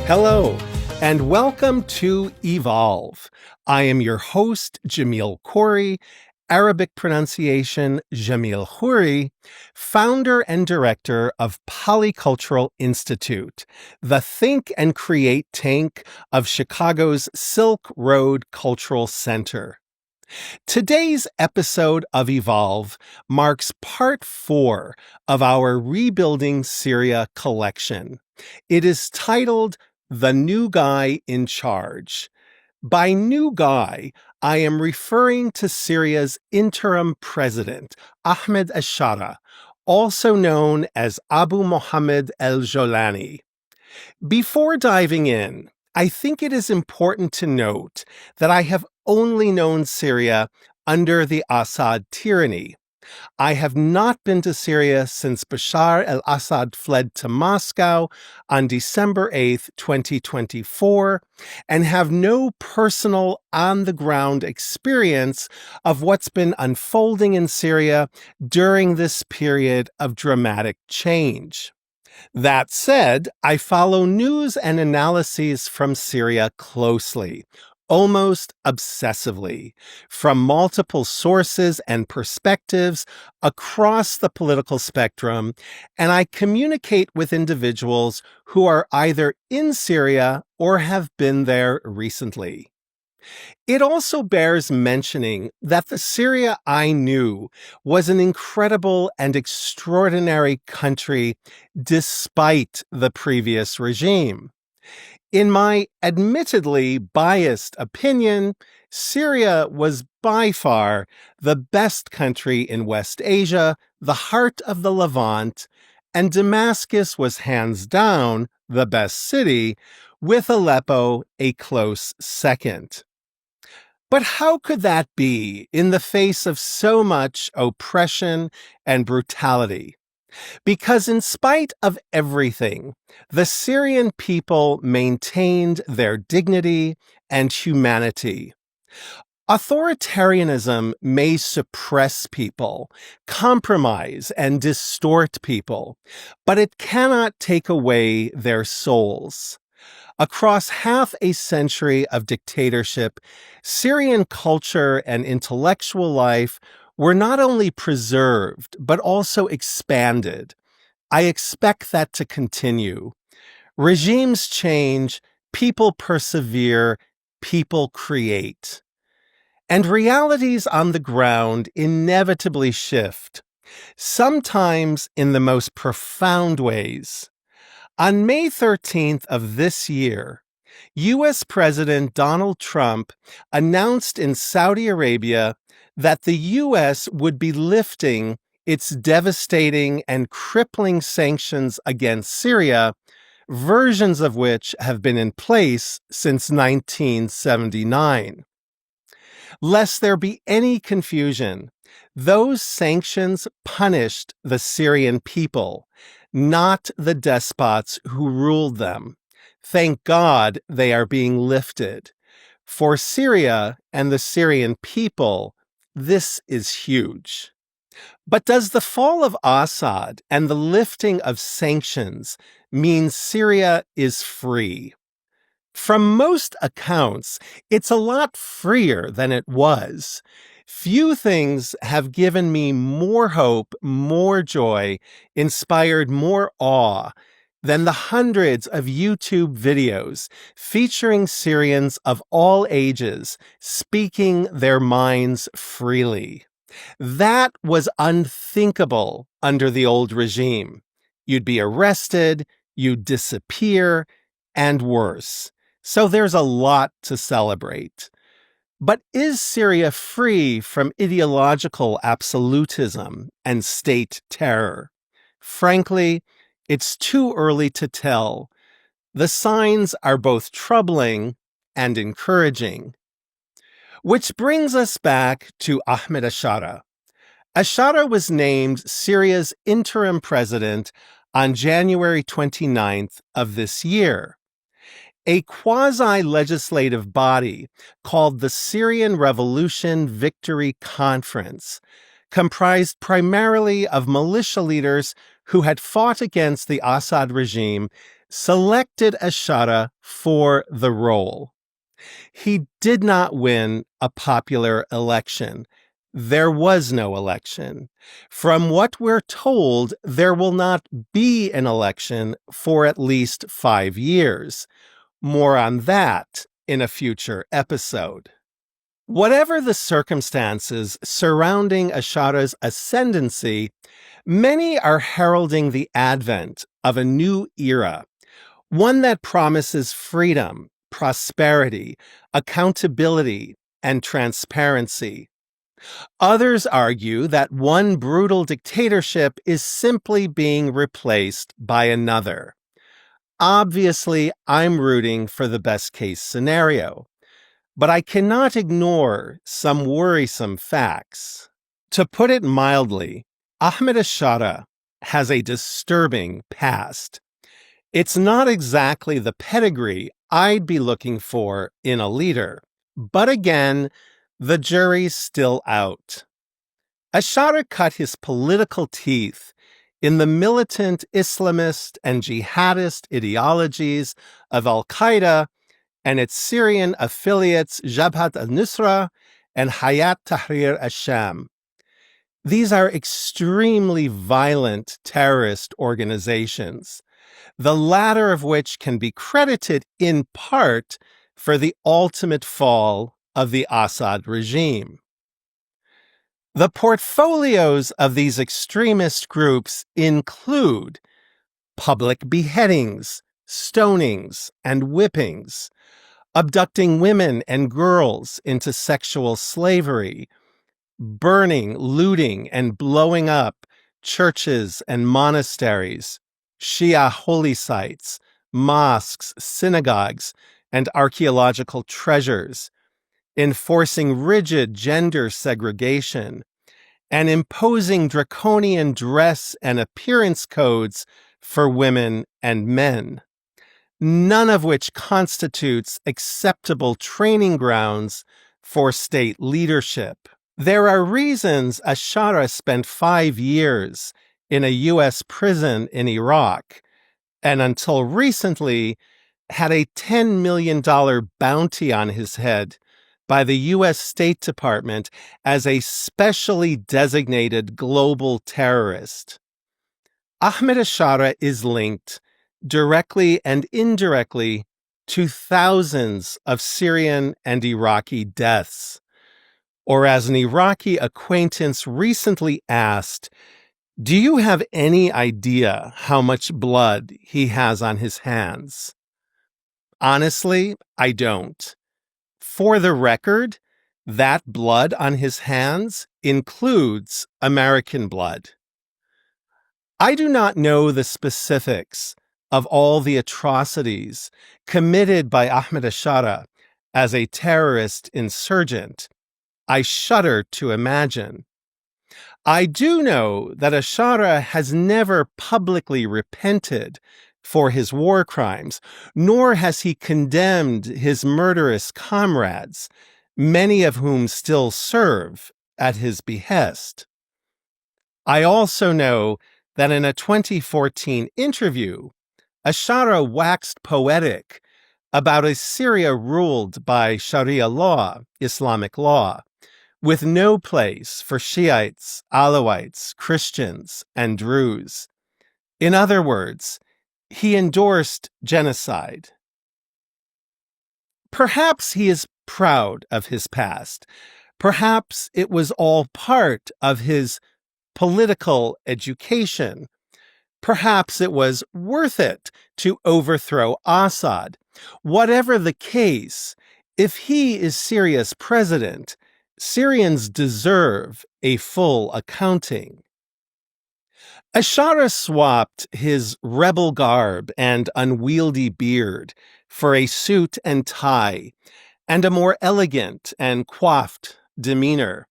Hello, and welcome to Evolve. I am your host, Jamil Khoury, Arabic pronunciation Jamil Khoury, founder and director of Polycultural Institute, the think and create tank of Chicago's Silk Road Cultural Center. Today's episode of Evolve marks part 4 of our Rebuilding Syria collection. It is titled The New Guy in Charge. By new guy, I am referring to Syria's interim president, Ahmad Al Sharaa, also known as Abu Muhammad al-Jolani. Before diving in, I think it is important to note that I have only known Syria under the Assad tyranny. I have not been to Syria since Bashar al-Assad fled to Moscow on December 8, 2024, and have no personal on-the-ground experience of what's been unfolding in Syria during this period of dramatic change. That said, I follow news and analyses from Syria closely, almost obsessively, from multiple sources and perspectives across the political spectrum, and I communicate with individuals who are either in Syria or have been there recently. It also bears mentioning that the Syria I knew was an incredible and extraordinary country despite the previous regime. In my admittedly biased opinion, Syria was by far the best country in West Asia, the heart of the Levant, and Damascus was hands down the best city, with Aleppo a close second. But how could that be in the face of so much oppression and brutality? Because in spite of everything, the Syrian people maintained their dignity and humanity. Authoritarianism may suppress people, compromise, and distort people, but it cannot take away their souls. Across half a century of dictatorship, Syrian culture and intellectual life were not only preserved, but also expanded. I expect that to continue. Regimes change, people persevere, people create. And realities on the ground inevitably shift, sometimes in the most profound ways. On May 13th of this year, U.S. President Donald Trump announced in Saudi Arabia that the U.S. would be lifting its devastating and crippling sanctions against Syria, versions of which have been in place since 1979. Lest there be any confusion, those sanctions punished the Syrian people, not the despots who ruled them. Thank God they are being lifted. For Syria and the Syrian people, this is huge. But does the fall of Assad and the lifting of sanctions mean Syria is free? From most accounts, it's a lot freer than it was. Few things have given me more hope, more joy, inspired more awe than the hundreds of YouTube videos featuring Syrians of all ages speaking their minds freely. That was unthinkable under the old regime. You'd be arrested, you'd disappear, and worse. So there's a lot to celebrate. But is Syria free from ideological absolutism and state terror? Frankly, it's too early to tell. The signs are both troubling and encouraging. Which brings us back to Ahmad Al Sharaa. Al Sharaa was named Syria's interim president on January 29th of this year. A quasi-legislative body called the Syrian Revolution Victory Conference, comprised primarily of militia leaders who had fought against the Assad regime, selected Al Sharaa for the role. He did not win a popular election. There was no election. From what we're told, there will not be an election for at least 5 years. More on that in a future episode. Whatever the circumstances surrounding Al Sharaa's ascendancy, many are heralding the advent of a new era, one that promises freedom, prosperity, accountability, and transparency. Others argue that one brutal dictatorship is simply being replaced by another. Obviously, I'm rooting for the best-case scenario, but I cannot ignore some worrisome facts. To put it mildly, Ahmad Al Sharaa has a disturbing past. It's not exactly the pedigree I'd be looking for in a leader, but again, the jury's still out. Al Sharaa cut his political teeth in the militant Islamist and jihadist ideologies of Al-Qaeda and its Syrian affiliates Jabhat al-Nusra and Hayat Tahrir al-Sham. These are extremely violent terrorist organizations, the latter of which can be credited in part for the ultimate fall of the Assad regime. The portfolios of these extremist groups include public beheadings, stonings, and whippings, abducting women and girls into sexual slavery, burning, looting, and blowing up churches and monasteries, Shia holy sites, mosques, synagogues, and archaeological treasures, enforcing rigid gender segregation, and imposing draconian dress and appearance codes for women and men, none of which constitutes acceptable training grounds for state leadership. There are reasons Al Sharaa spent 5 years in a U.S. prison in Iraq, and until recently had a $10 million bounty on his head by the U.S. State Department as a specially designated global terrorist. Ahmad Al Sharaa is linked, directly and indirectly, to thousands of Syrian and Iraqi deaths. Or as an Iraqi acquaintance recently asked, "Do you have any idea how much blood he has on his hands?" Honestly, I don't. For the record, that blood on his hands includes American blood. I do not know the specifics of all the atrocities committed by Ahmad Al Sharaa as a terrorist insurgent. I shudder to imagine. I do know that Al Sharaa has never publicly repented for his war crimes, nor has he condemned his murderous comrades, many of whom still serve at his behest. I also know that in a 2014 interview, Al Sharaa waxed poetic about a Syria ruled by Sharia law, Islamic law, with no place for Shiites, Alawites, Christians, and Druze. In other words, he endorsed genocide. Perhaps he is proud of his past. Perhaps it was all part of his political education. Perhaps it was worth it to overthrow Assad. Whatever the case, if he is Syria's president, Syrians deserve a full accounting. Al Sharaa swapped his rebel garb and unwieldy beard for a suit and tie and a more elegant and coiffed demeanor.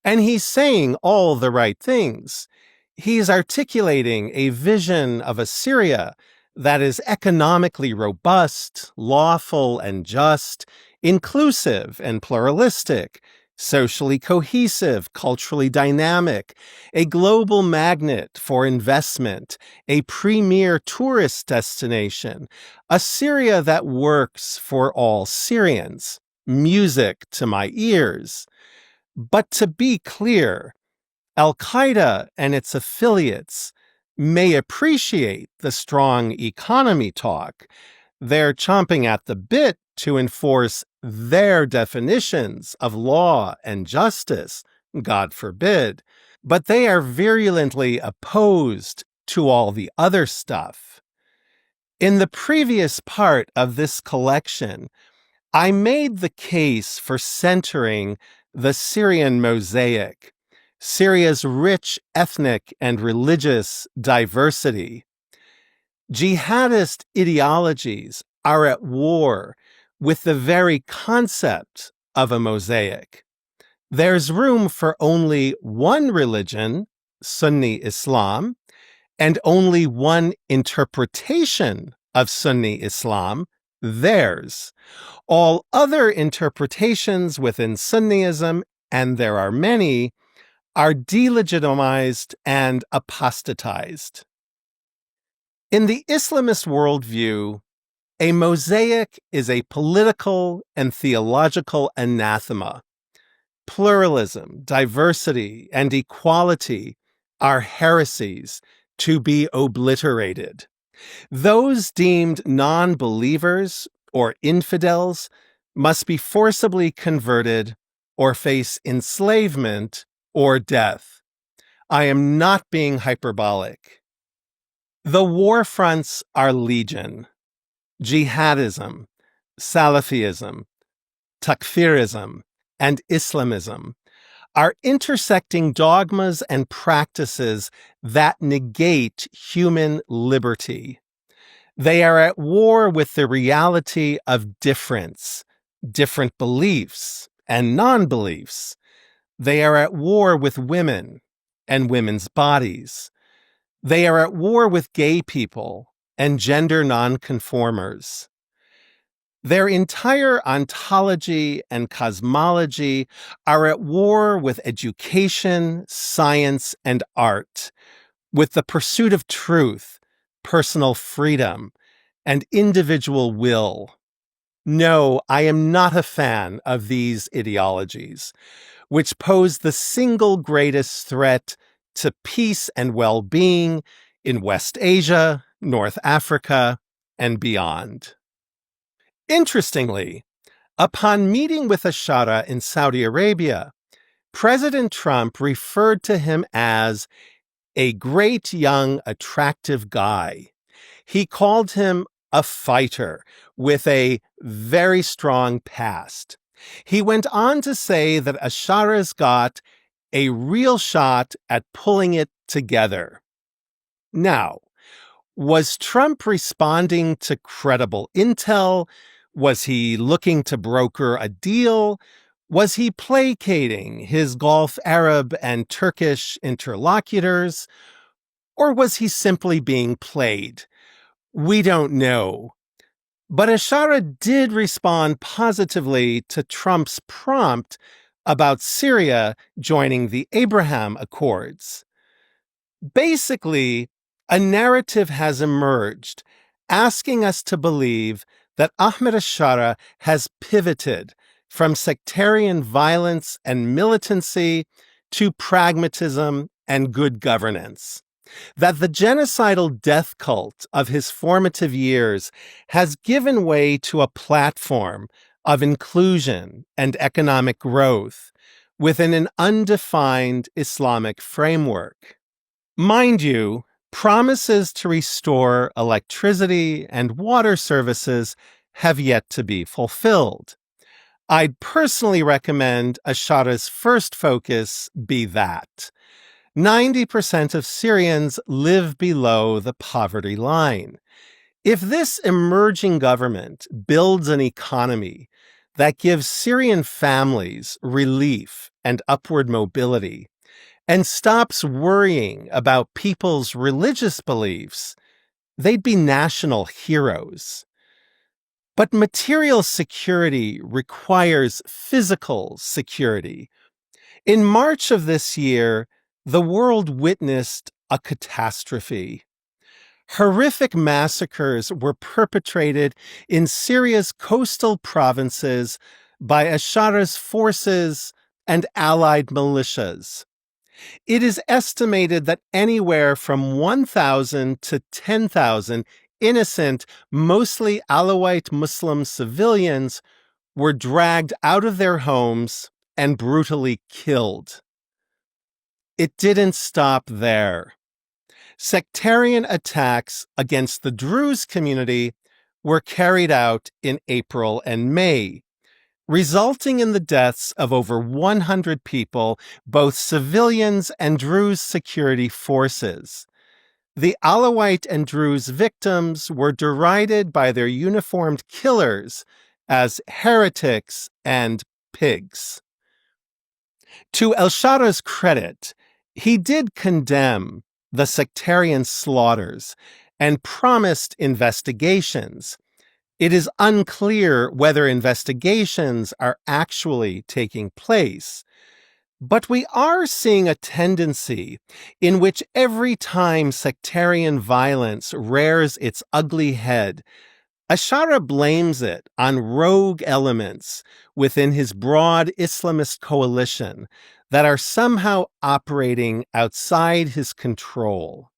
And he's saying all the right things. He's articulating a vision of a Syria that is economically robust, lawful and just, inclusive and pluralistic, socially cohesive, culturally dynamic, a global magnet for investment, a premier tourist destination, a Syria that works for all Syrians, music to my ears. But to be clear, Al-Qaeda and its affiliates may appreciate the strong economy talk. They're chomping at the bit to enforce their definitions of law and justice, God forbid, but they are virulently opposed to all the other stuff. In the previous part of this collection, I made the case for centering the Syrian mosaic, Syria's rich ethnic and religious diversity. Jihadist ideologies are at war with the very concept of a mosaic. There's room for only one religion, Sunni Islam, and only one interpretation of Sunni Islam, theirs. All other interpretations within Sunniism, and there are many, are delegitimized and apostatized. In the Islamist worldview, a mosaic is a political and theological anathema. Pluralism, diversity, and equality are heresies to be obliterated. Those deemed non-believers or infidels must be forcibly converted or face enslavement or death. I am not being hyperbolic. The war fronts are legion. Jihadism, Salafism, Takfirism, and Islamism are intersecting dogmas and practices that negate human liberty. They are at war with the reality of difference, different beliefs, and non-beliefs. They are at war with women and women's bodies. They are at war with gay people and gender nonconformers. Their entire ontology and cosmology are at war with education, science, and art, with the pursuit of truth, personal freedom, and individual will. No, I am not a fan of these ideologies, which pose the single greatest threat to peace and well-being in West Asia, North Africa, and beyond. Interestingly, upon meeting with Al Sharaa in Saudi Arabia, President Trump referred to him as a great young attractive guy. He called him a fighter with a very strong past. He went on to say that Al Sharaa's got a real shot at pulling it together. Now, was Trump responding to credible intel? Was he looking to broker a deal? Was he placating his Gulf Arab and Turkish interlocutors? Or was he simply being played? We don't know. But Al Sharaa did respond positively to Trump's prompt about Syria joining the Abraham Accords. Basically, a narrative has emerged asking us to believe that Ahmad Al Sharaa has pivoted from sectarian violence and militancy to pragmatism and good governance. That the genocidal death cult of his formative years has given way to a platform of inclusion and economic growth within an undefined Islamic framework. Mind you, promises to restore electricity and water services have yet to be fulfilled. I'd personally recommend Al Sharaa's first focus be that. 90% of Syrians live below the poverty line. If this emerging government builds an economy that gives Syrian families relief and upward mobility, and stops worrying about people's religious beliefs, they'd be national heroes. But material security requires physical security. In March of this year, the world witnessed a catastrophe. Horrific massacres were perpetrated in Syria's coastal provinces by Ashar's forces and allied militias. It is estimated that anywhere from 1,000 to 10,000 innocent, mostly Alawite Muslim civilians were dragged out of their homes and brutally killed. It didn't stop there. Sectarian attacks against the Druze community were carried out in April and May, resulting in the deaths of over 100 people, both civilians and Druze security forces. The Alawite and Druze victims were derided by their uniformed killers as heretics and pigs. To Al Shara's credit, he did condemn the sectarian slaughters and promised investigations. It is unclear whether investigations are actually taking place. But we are seeing a tendency in which every time sectarian violence rears its ugly head, Al Sharaa blames it on rogue elements within his broad Islamist coalition that are somehow operating outside his control.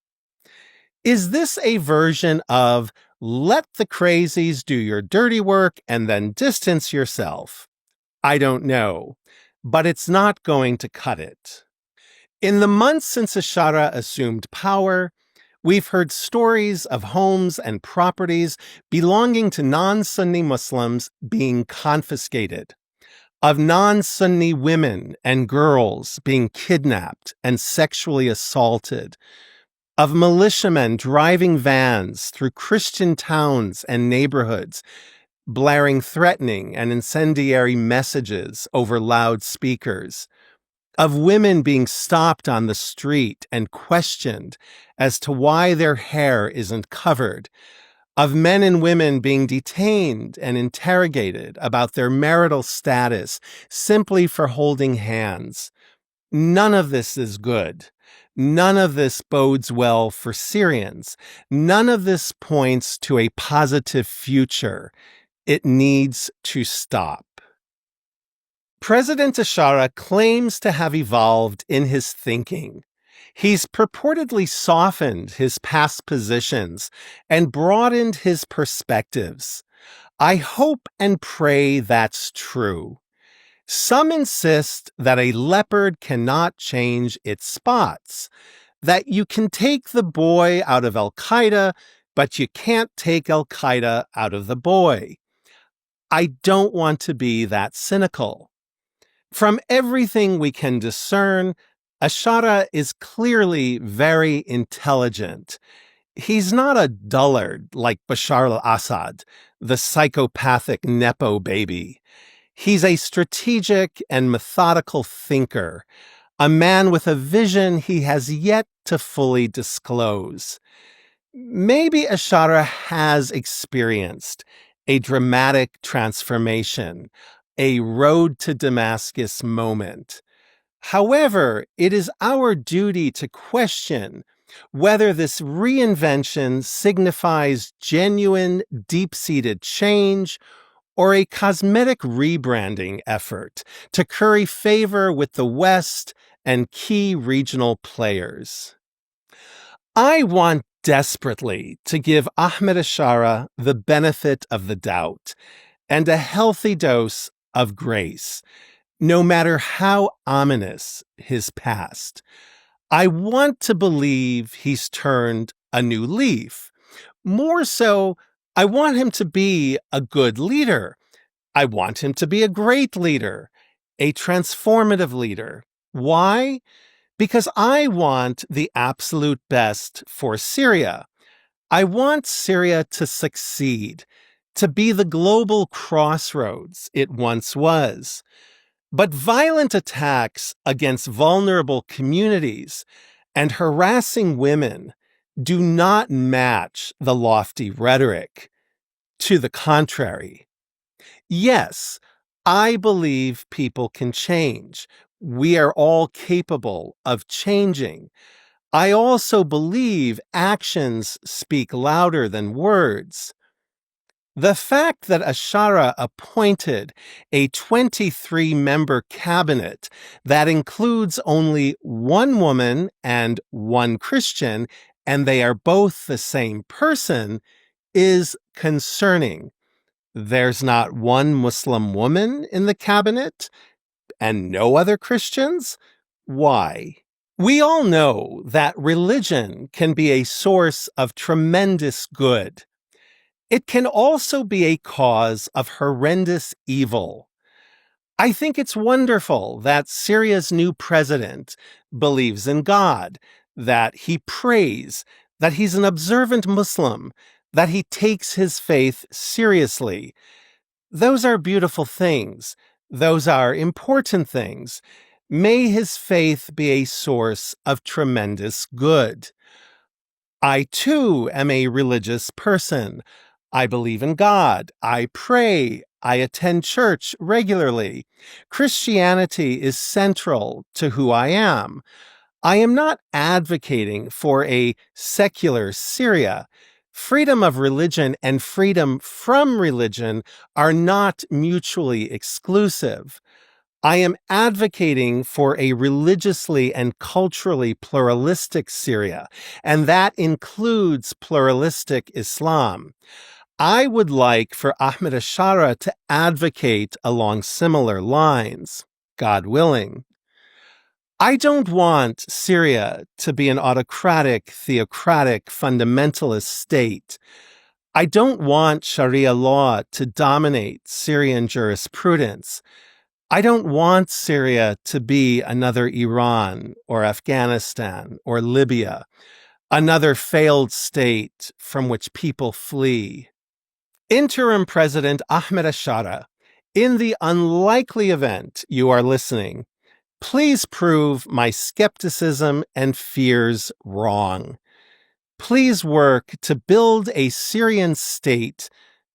Is this a version of let the crazies do your dirty work and then distance yourself? I don't know, but it's not going to cut it. In the months since Al Sharaa assumed power, we've heard stories of homes and properties belonging to non-Sunni Muslims being confiscated, of non-Sunni women and girls being kidnapped and sexually assaulted, of militiamen driving vans through Christian towns and neighborhoods, blaring threatening and incendiary messages over loudspeakers, of women being stopped on the street and questioned as to why their hair isn't covered, of men and women being detained and interrogated about their marital status simply for holding hands. None of this is good. None of this bodes well for Syrians. None of this points to a positive future. It needs to stop. President Al Sharaa claims to have evolved in his thinking. He's purportedly softened his past positions and broadened his perspectives. I hope and pray that's true. Some insist that a leopard cannot change its spots, that you can take the boy out of Al-Qaeda, but you can't take Al-Qaeda out of the boy. I don't want to be that cynical. From everything we can discern, Al Sharaa is clearly very intelligent. He's not a dullard like Bashar al-Assad, the psychopathic Nepo baby. He's a strategic and methodical thinker, a man with a vision he has yet to fully disclose. Maybe Al Sharaa has experienced a dramatic transformation, a road to Damascus moment. However, it is our duty to question whether this reinvention signifies genuine, deep-seated change or a cosmetic rebranding effort to curry favor with the West and key regional players. I want desperately to give Ahmad Al Sharaa the benefit of the doubt and a healthy dose of grace, no matter how ominous his past. I want to believe he's turned a new leaf. More so, I want him to be a good leader. I want him to be a great leader, a transformative leader. Why? Because I want the absolute best for Syria. I want Syria to succeed, to be the global crossroads it once was. But violent attacks against vulnerable communities and harassing women do not match the lofty rhetoric. To the contrary. Yes, I believe people can change. We are all capable of changing. I also believe actions speak louder than words. The fact that Sharaa appointed a 23-member cabinet that includes only one woman and one Christian, and they are both the same person, is concerning. There's not one Muslim woman in the cabinet and no other Christians? Why? We all know that religion can be a source of tremendous good. It can also be a cause of horrendous evil. I think it's wonderful that Syria's new president believes in God, that he prays, that he's an observant Muslim, that he takes his faith seriously. Those are beautiful things. Those are important things. May his faith be a source of tremendous good. I, too, am a religious person. I believe in God. I pray. I attend church regularly. Christianity is central to who I am. I am not advocating for a secular Syria. Freedom of religion and freedom from religion are not mutually exclusive. I am advocating for a religiously and culturally pluralistic Syria, and that includes pluralistic Islam. I would like for Ahmad Al Sharaa to advocate along similar lines, God willing. I don't want Syria to be an autocratic, theocratic, fundamentalist state. I don't want Sharia law to dominate Syrian jurisprudence. I don't want Syria to be another Iran or Afghanistan or Libya, another failed state from which people flee. Interim President Ahmad Al Sharaa, in the unlikely event you are listening, please prove my skepticism and fears wrong. Please work to build a Syrian state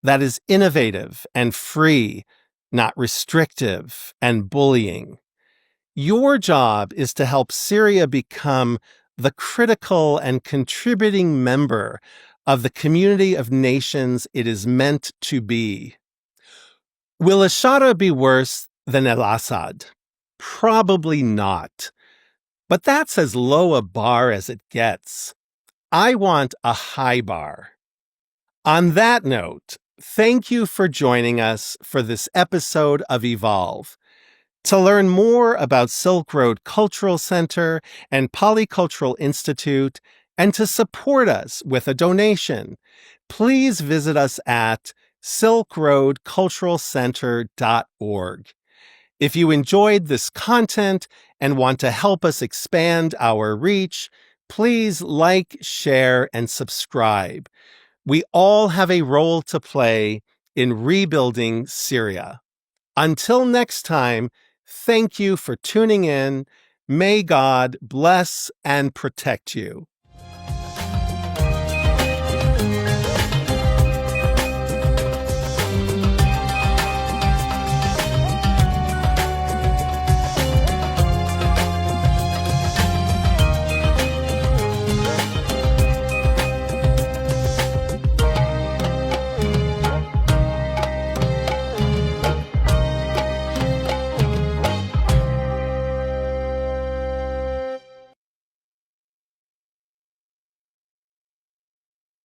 that is innovative and free, not restrictive and bullying. Your job is to help Syria become the critical and contributing member of the community of nations it is meant to be. Will Sharaa be worse than Assad? Probably not. But that's as low a bar as it gets. I want a high bar. On that note, thank you for joining us for this episode of Evolve. To learn more about Silk Road Cultural Center and Polycultural Institute, and to support us with a donation, please visit us at silkroadculturalcenter.org. If you enjoyed this content and want to help us expand our reach, please like, share, and subscribe. We all have a role to play in rebuilding Syria. Until next time, thank you for tuning in. May God bless and protect you.